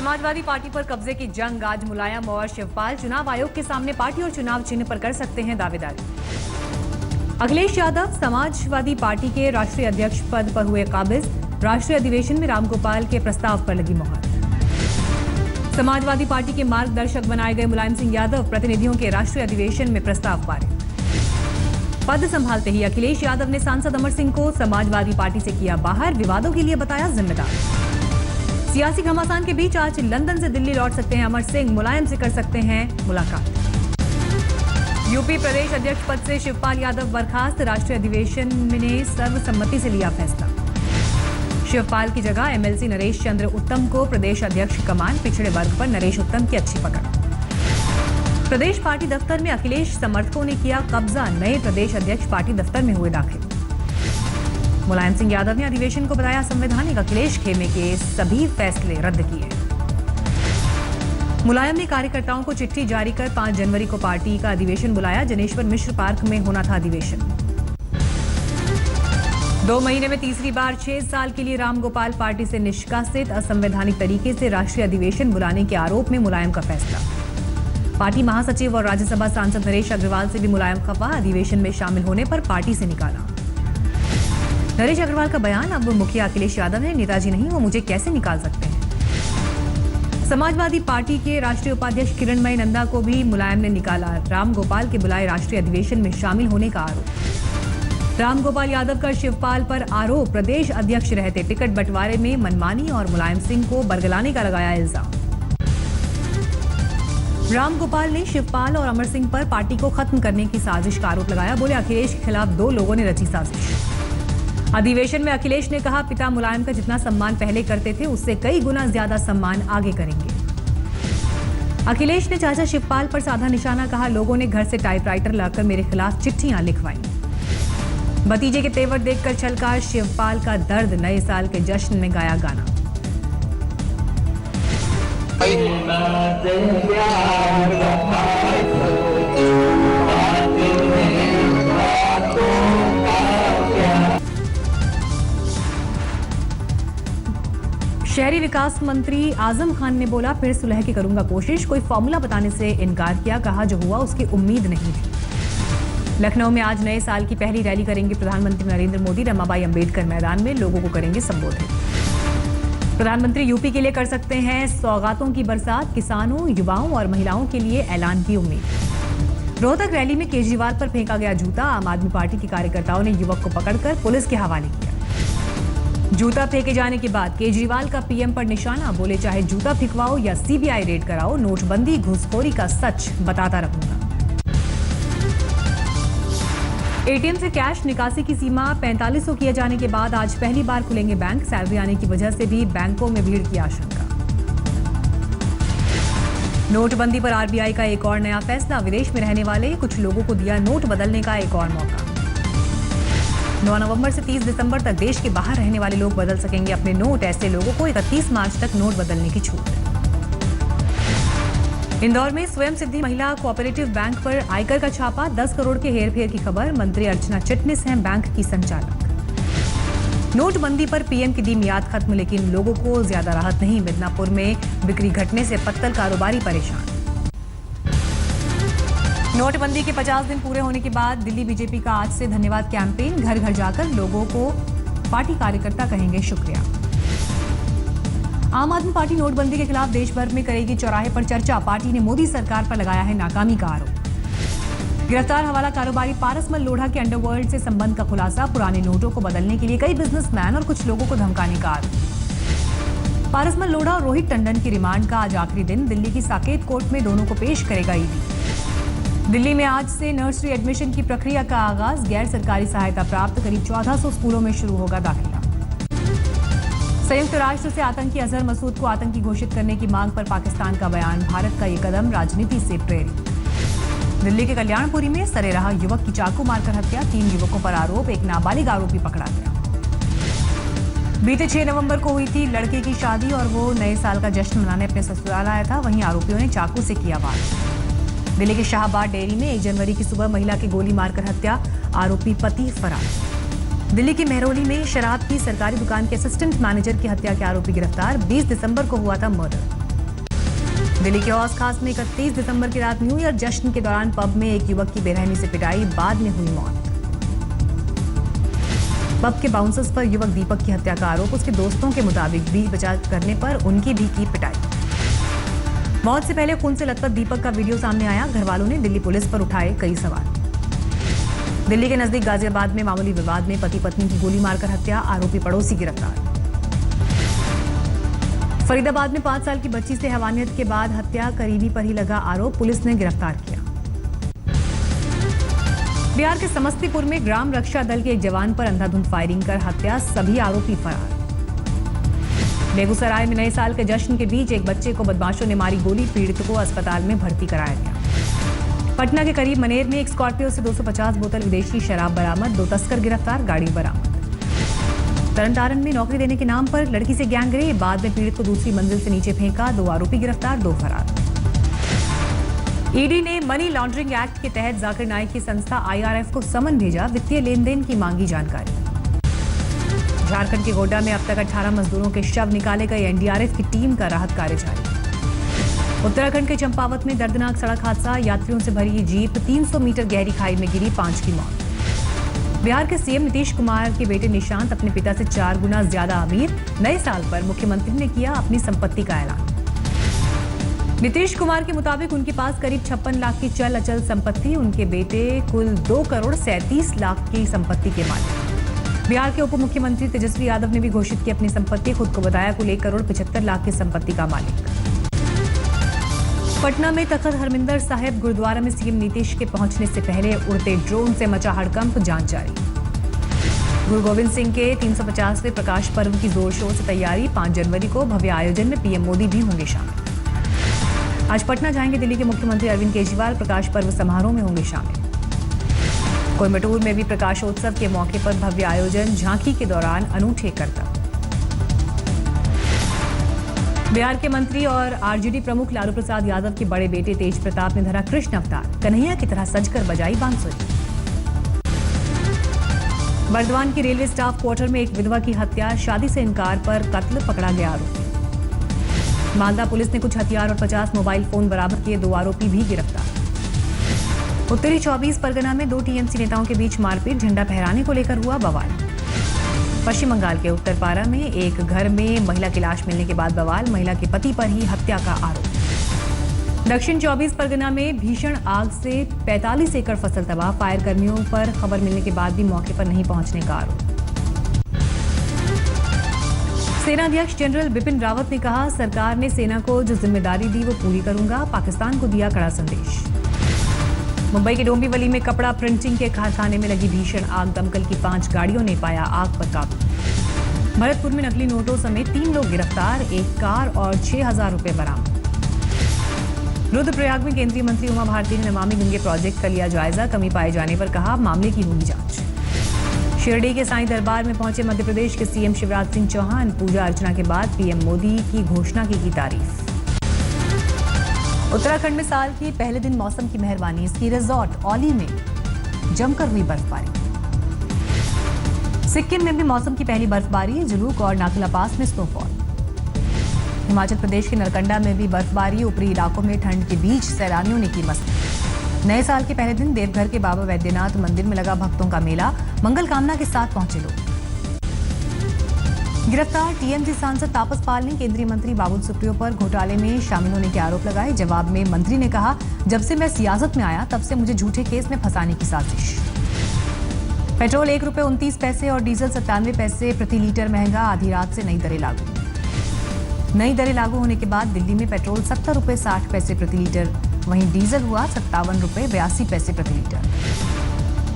Samajwadi party पर कब्जे की जंग। आज मुलायम और शिवपाल चुनाव आयोग के सामने पार्टी और चुनाव चिन्ह पर कर सकते हैं दावेदारी। अखिलेश यादव समाजवादी पार्टी के राष्ट्रीय अध्यक्ष पद पर हुए काबिज। राष्ट्रीय अधिवेशन में रामगोपाल के प्रस्ताव पर लगी मोहर। समाजवादी पार्टी के मार्गदर्शक बनाए गए मुलायम सिंह यादव प्रतिनिधियों के राष्ट्रीय अधिवेशन में प्रस्ताव पारित। पद संभालते ही अखिलेश यादव ने सांसद अमर सिंह को समाजवादी पार्टी से किया बाहर, विवादों के लिए बताया जिम्मेदार। सियासी घमासान के बीच आज लंदन से दिल्ली लौट सकते हैं अमर सिंह, मुलायम से कर सकते हैं मुलाकात। यूपी प्रदेश अध्यक्ष पद से शिवपाल यादव बर्खास्त। राष्ट्रीय अधिवेशन ने सर्वसम्मति से लिया फैसला। शिवपाल की जगह एमएलसी नरेश चंद्र उत्तम को प्रदेश अध्यक्ष कमान। पिछड़े वर्ग पर नरेश उत्तम की अच्छी पकड़। प्रदेश पार्टी दफ्तर में अखिलेश समर्थकों ने किया कब्जा। नए प्रदेश अध्यक्ष पार्टी दफ्तर में हुए दाखिल। मुलायम सिंह यादव ने अधिवेशन को बताया संवैधानिक। अखिलेश खेमे के सभी फैसले रद्द किए। मुलायम ने कार्यकर्ताओं को चिट्ठी जारी कर 5 जनवरी को पार्टी का अधिवेशन बुलाया। जनेश्वर मिश्र पार्क में होना था अधिवेशन। 2 महीने में तीसरी बार 6 साल के लिए रामगोपाल पार्टी से निष्कासित। असंवैधानिक तरीके से राष्ट्रीय अधिवेशन बुलाने के आरोप में मुलायम का फैसला। पार्टी महासचिव और राज्यसभा सांसद नरेश अग्रवाल से भी मुलायम खफा। अधिवेशन में शामिल होने पर पार्टी से निकाला। नरेश अग्रवाल का बयान, अब मुखिया अखिलेश यादव है, नेताजी नहीं, वो मुझे कैसे निकाल सकते हैं। समाजवादी पार्टी के राष्ट्रीय उपाध्यक्ष किरणमयी नंदा को भी मुलायम ने निकाला। रामगोपाल के बुलाए राष्ट्रीय अधिवेशन में शामिल होने का आरोप। रामगोपाल यादव का शिवपाल पर आरोप। प्रदेश अध्यक्ष रहते टिकट बंटवारे में मनमानी और मुलायम सिंह को बरगलाने का लगाया इल्जाम। रामगोपाल ने शिवपाल और अमर सिंह पर पार्टी को खत्म करने की साजिश का आरोप लगाया। बोले अखिलेश के खिलाफ 2 लोगों ने रची साजिश। अधिवेशन में अखिलेश ने कहा पिता मुलायम का जितना सम्मान पहले करते थे उससे कई गुना ज्यादा सम्मान आगे करेंगे। अखिलेश ने चाचा शिवपाल पर साधा निशाना। कहा लोगों ने घर से टाइपराइटर लाकर मेरे खिलाफ चिट्ठियां लिखवाई। भतीजे के तेवर देखकर छलका शिवपाल का दर्द। नए साल के जश्न में गाया गाना। शहरी विकास मंत्री आजम खान ने बोला फिर सुलह की करूंगा कोशिश। कोई फॉर्मूला बताने से इनकार किया। कहा जो हुआ उसकी उम्मीद नहीं थी। लखनऊ में आज नए साल की पहली रैली करेंगे प्रधानमंत्री नरेंद्र मोदी। रमाबाई अंबेडकर मैदान में लोगों को करेंगे संबोधित। प्रधानमंत्री यूपी के लिए कर सकते हैं सौगातों की बरसात। किसानों, युवाओं और महिलाओं के लिए ऐलान की उम्मीद। रोहतक रैली में केजरीवाल पर फेंका गया जूता। आम आदमी पार्टी के कार्यकर्ताओं ने युवक को पकड़कर पुलिस के हवाले किया। जूता फेंके जाने के बाद केजरीवाल का पीएम पर निशाना। बोले चाहे जूता फिकवाओ या सीबीआई रेड कराओ, नोटबंदी घुसखोरी का सच बताता रहूंगा। एटीएम से कैश निकासी की सीमा 4500 किए जाने के बाद आज पहली बार खुलेंगे बैंक। सैलरी आने की वजह से भी बैंकों में भीड़ की आशंका। नोटबंदी पर आरबीआई का एक और नया फैसला। विदेश में रहने वाले कुछ लोगों को दिया नोट बदलने का एक और मौका। 9 नवंबर से 30 दिसंबर तक देश के बाहर रहने वाले लोग बदल सकेंगे अपने नोट। ऐसे लोगों को 31 मार्च तक नोट बदलने की छूट। इंदौर में स्वयं सिद्धि महिला कोऑपरेटिव बैंक पर आयकर का छापा। 10 करोड़ के हेरफेर की खबर। मंत्री अर्चना चिटनिस हैं बैंक की संचालक। नोटबंदी पर पीएम की दी मियाद खत्म, लेकिन लोगों को ज्यादा राहत नहीं। मिदनापुर में बिक्री घटने से पत्तल कारोबारी परेशान। नोटबंदी के 50 दिन पूरे होने के बाद दिल्ली बीजेपी का आज से धन्यवाद कैंपेन। घर घर जाकर लोगों को पार्टी कार्यकर्ता कहेंगे शुक्रिया। आम आदमी पार्टी नोटबंदी के खिलाफ देश भर में करेगी चौराहे पर चर्चा। पार्टी ने मोदी सरकार पर लगाया है नाकामी का आरोप। गिरफ्तार हवाला कारोबारी पारसमल लोढ़ा के अंडरवर्ल्ड से संबंध का खुलासा। पुराने नोटों को बदलने के लिए कई बिजनेसमैन और कुछ लोगों को धमकाने का आरोप। पारसमल लोढ़ा और रोहित टंडन की रिमांड का आज आखिरी दिन। दिल्ली की साकेत कोर्ट में दोनों को पेश करेगा ईडी। दिल्ली में आज से नर्सरी एडमिशन की प्रक्रिया का आगाज। गैर सरकारी सहायता प्राप्त करीब 1400 स्कूलों में शुरू होगा दाखिला। संयुक्त राष्ट्र से आतंकी अजहर मसूद को आतंकी घोषित करने की मांग पर पाकिस्तान का बयान। भारत का ये कदम राजनीति से प्रेरित। दिल्ली के कल्याणपुरी में सरेराह युवक की चाकू मारकर हत्या। 3 युवकों पर आरोप। एक नाबालिग आरोपी पकड़ा गया। बीते 6 नवंबर को हुई थी लड़के की शादी और वो नए साल का जश्न मनाने अपने ससुराल आया था। वहीं आरोपियों ने चाकू से किया वार। दिल्ली के शाहबाद डेयरी में 1 जनवरी की सुबह महिला की गोली मारकर हत्या। आरोपी पति फरार। दिल्ली की मेहरौली में शराब की सरकारी दुकान के असिस्टेंट मैनेजर की हत्या के आरोपी गिरफ्तार। 20 दिसंबर को हुआ था मर्डर। दिल्ली के हौस खास में 31 दिसंबर की रात न्यू ईयर जश्न के दौरान पब में एक युवक की बेरहमी से पिटाई, बाद में हुई मौत। पब के बाउंसर्स पर युवक दीपक की हत्या का आरोप, उसके दोस्तों के मुताबिक बीच बचाव करने पर उनकी भी की पिटाई। मौत से पहले खून से लथपथ दीपक का वीडियो सामने आया। घर वालों ने दिल्ली पुलिस पर उठाए कई सवाल। दिल्ली के नजदीक गाजियाबाद में मामूली विवाद में पति पत्नी की गोली मारकर हत्या, आरोपी पड़ोसी गिरफ्तार। फरीदाबाद में 5 साल की बच्ची से हैवानियत के बाद हत्या, करीबी पर ही लगा आरोप, पुलिस ने गिरफ्तार किया। बिहार के समस्तीपुर में ग्राम रक्षा दल के एक जवान पर अंधाधुंध फायरिंग कर हत्या, सभी आरोपी फरार। बेगूसराय में नए साल के जश्न के बीच एक बच्चे को बदमाशों ने मारी गोली, पीड़ित को अस्पताल में भर्ती कराया गया। पटना के करीब मनेर में एक स्कॉर्पियो से 250 बोतल विदेशी शराब बरामद, 2 तस्कर गिरफ्तार, गाड़ी बरामद। तरनतारन में नौकरी देने के नाम पर लड़की से गैंगरेप, बाद में पीड़ित को दूसरी मंजिल से नीचे फेंका, 2 आरोपी गिरफ्तार, 2 फरार। ईडी ने मनी लॉन्ड्रिंग एक्ट के तहत जाकिर नाइक की संस्था आईआरएफ को समन भेजा, वित्तीय लेन देन की मांगी जानकारी। झारखंड के गोड्डा में अब तक 18 मजदूरों के शव निकाले गए, एनडीआरएफ की टीम का राहत कार्य जारी। उत्तराखंड के चंपावत में दर्दनाक सड़क हादसा, यात्रियों से भरी जीप 300 मीटर गहरी खाई में गिरी, 5 की मौत। बिहार के सीएम नीतीश कुमार के बेटे निशांत अपने पिता से 4 गुना ज्यादा अमीर, नए साल पर मुख्यमंत्री ने किया अपनी संपत्ति का ऐलान। नीतीश कुमार के मुताबिक उनके पास करीब 56 लाख की चल अचल संपत्ति, उनके बेटे कुल 2 करोड़ 37 लाख की संपत्ति के मालिक। बिहार के उप मुख्यमंत्री तेजस्वी यादव ने भी घोषित की अपनी संपत्ति, खुद को बताया कुल 1 करोड़ 75 लाख की संपत्ति का मालिक। पटना में तख्त हरमिंदर साहिब गुरुद्वारा में सीएम नीतीश के पहुंचने से पहले उड़ते ड्रोन से मचा हड़कंप, जांच जारी। गुरु गोविंद सिंह के 350वें प्रकाश पर्व की जोर शोर से तैयारी, 5 जनवरी को भव्य आयोजन में पीएम मोदी भी होंगे शामिल। आज पटना जाएंगे दिल्ली के मुख्यमंत्री अरविंद केजरीवाल, प्रकाश पर्व समारोह में होंगे शामिल। कोयम्बटूर में भी प्रकाशोत्सव के मौके पर भव्य आयोजन, झांकी के दौरान अनूठे करतब। बिहार के मंत्री और आरजेडी प्रमुख लालू प्रसाद यादव के बड़े बेटे तेज प्रताप ने धरा कृष्ण अवतार, कन्हैया की तरह सजकर बजाई बांसुरी। बर्दवान की रेलवे स्टाफ क्वार्टर में एक विधवा की हत्या, शादी से इनकार पर कत्ल, पकड़ा गया आरोपी। मालदा पुलिस ने कुछ हथियार और 50 मोबाइल फोन बरामद किए, 2 आरोपी भी गिरफ्तार। उत्तरी 24 परगना में 2 टीएमसी नेताओं के बीच मारपीट, झंडा फहराने को लेकर हुआ बवाल। पश्चिम बंगाल के उत्तरपारा में एक घर में महिला की लाश मिलने के बाद बवाल, महिला के पति पर ही हत्या का आरोप। दक्षिण 24 परगना में भीषण आग से 45 एकड़ फसल तबाह, फायर कर्मियों पर खबर मिलने के बाद भी मौके पर नहीं पहुंचने का आरोप। सेनाध्यक्ष जनरल बिपिन रावत ने कहा, सरकार ने सेना को जो जिम्मेदारी दी वो पूरी करूंगा, पाकिस्तान को दिया कड़ा संदेश। मुंबई के डोंबिवली में कपड़ा प्रिंटिंग के कारखाने में लगी भीषण आग, दमकल की 5 गाड़ियों ने पाया आग पर काबू। भरतपुर में नकली नोटों समेत 3 लोग गिरफ्तार, 1 कार और 6,000 रुपए बरामद। रुद्रप्रयाग में केंद्रीय मंत्री उमा भारती ने नमामि गंगे प्रोजेक्ट का लिया जायजा, कमी पाए जाने पर कहा मामले की होगी जांच। शिरडी के साईं दरबार में पहुंचे मध्य प्रदेश के सीएम शिवराज सिंह चौहान, पूजा अर्चना के बाद पीएम मोदी की घोषणा की तारीफ। उत्तराखंड में साल के पहले दिन मौसम की मेहरबानी, स्की रिजॉर्ट औली में जमकर हुई बर्फबारी। सिक्किम में भी मौसम की पहली बर्फबारी, जुलूक और नाथुला पास में स्नोफॉल। हिमाचल प्रदेश के नरकंडा में भी बर्फबारी, ऊपरी इलाकों में ठंड के बीच सैलानियों ने की मस्ती। नए साल के पहले दिन देवघर के बाबा वैद्यनाथ मंदिर में लगा भक्तों का मेला, मंगल कामना के साथ पहुंचे लोग। गिरफ्तार टीएमसी सांसद तापस पाल ने केंद्रीय मंत्री बाबुल सुप्रियो पर घोटाले में शामिल होने के आरोप लगाए। जवाब में मंत्री ने कहा, जब से मैं सियासत में आया तब से मुझे झूठे केस में फंसाने की साजिश। पेट्रोल 1 रुपये 29 पैसे और डीजल 97 पैसे प्रति लीटर महंगा, आधी रात से नई दरें लागू। नई दरें लागू होने के बाद दिल्ली में पेट्रोल 70 रुपये 60 पैसे प्रति लीटर, वहीं डीजल हुआ 57 रुपये 82 पैसे प्रति लीटर।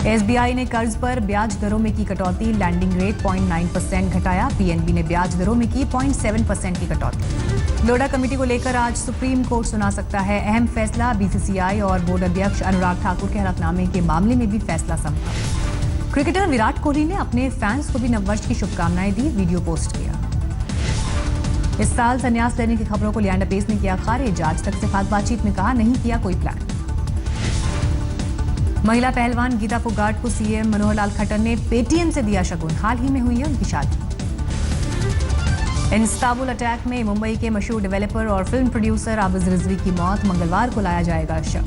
एसबीआई ने कर्ज पर ब्याज दरों में की कटौती, लैंडिंग रेट 0.9% घटाया। पीएनबी ने ब्याज दरों में की 0.7% की कटौती। लोढ़ा कमेटी को लेकर आज सुप्रीम कोर्ट सुना सकता है अहम फैसला, बीसीसीआई और बोर्ड अध्यक्ष अनुराग ठाकुर के हलफनामे के मामले में भी फैसला संभव। क्रिकेटर विराट कोहली ने अपने फैंस को भी नववर्ष की शुभकामनाएं दी, वीडियो पोस्ट किया। इस साल संन्यास लेने की खबरों को लियांडर पेस ने किया खारिज, आज तक से खास बातचीत में कहा नहीं किया कोई प्लान। महिला पहलवान गीता फोगाट को सीएम मनोहर लाल खट्टर ने पेटीएम से दिया शगुन, हाल ही में हुई है उनकी शादी। इस्तांबुल अटैक में मुंबई के मशहूर डेवलपर और फिल्म प्रोड्यूसर आबिद रिजवी की मौत, मंगलवार को लाया जाएगा शव।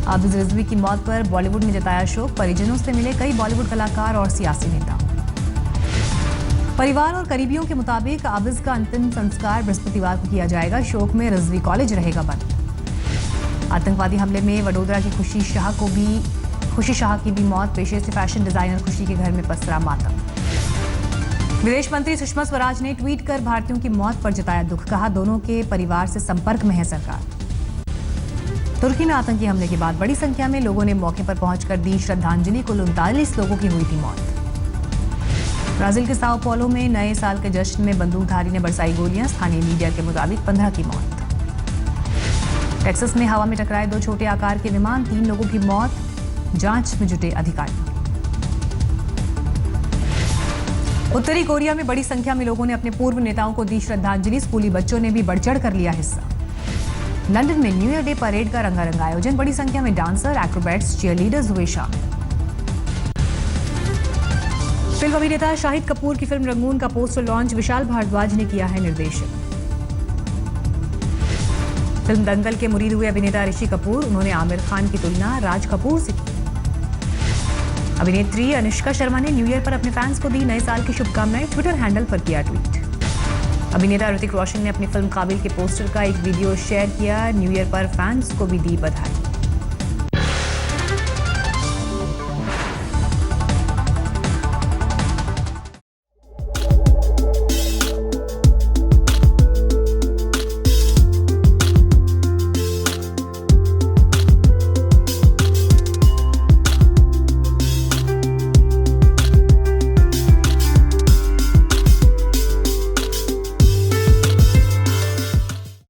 आबिद रिजवी की मौत पर बॉलीवुड ने जताया शोक, परिजनों से मिले कई बॉलीवुड कलाकार और सियासी नेता। परिवार और करीबियों के मुताबिक आबिद का अंतिम संस्कार बृहस्पतिवार को किया जाएगा। शोक में रिजवी कॉलेज रहेगा बंद। आतंकवादी हमले में वडोदरा की खुशी शाह की भी मौत, पेशे से फैशन डिजाइनर खुशी के घर में पसरा मातम। विदेश मंत्री सुषमा स्वराज ने ट्वीट कर भारतीयों की मौत पर जताया दुख, कहा दोनों के परिवार से संपर्क में है सरकार। तुर्की में आतंकी हमले के बाद बड़ी संख्या में लोगों ने मौके पर पहुंचकर दी श्रद्धांजलि। कुल 39 लोगों की हुई थी मौत। ब्राजील के साओ पौलो में नए साल के जश्न में बंदूकधारी ने बरसाई गोलियां, स्थानीय मीडिया के मुताबिक 15 की मौत। टेक्सास में हवा में टकराए 2 छोटे आकार के विमान, 3 लोगों की मौत, जांच में जुटे अधिकारी। उत्तरी कोरिया में बड़ी संख्या में लोगों ने अपने पूर्व नेताओं को दी श्रद्धांजलि। स्कूली बच्चों ने भी बढ़ चढ़ कर लिया हिस्सा। लंदन में न्यू ईयर डे परेड का रंगारंग आयोजन, बड़ी संख्या में डांसर, एक्रोबैट्स, चीयरलीडर्स हुए शामिल। फिल्म अभिनेता शाहिद कपूर की फिल्म रंगून का पोस्टर लॉन्च, विशाल भारद्वाज ने किया है निर्देशन। फिल्म दंगल के मुरीद हुए अभिनेता ऋषि कपूर, उन्होंने आमिर खान की तुलना राज कपूर से की। अभिनेत्री अनुष्का शर्मा ने न्यू ईयर पर अपने फैंस को दी नए साल की शुभकामनाएं, ट्विटर हैंडल पर किया ट्वीट। अभिनेता ऋतिक रोशन ने अपनी फिल्म काबिल के पोस्टर का एक वीडियो शेयर किया, न्यू ईयर पर फैंस को भी दी बधाई।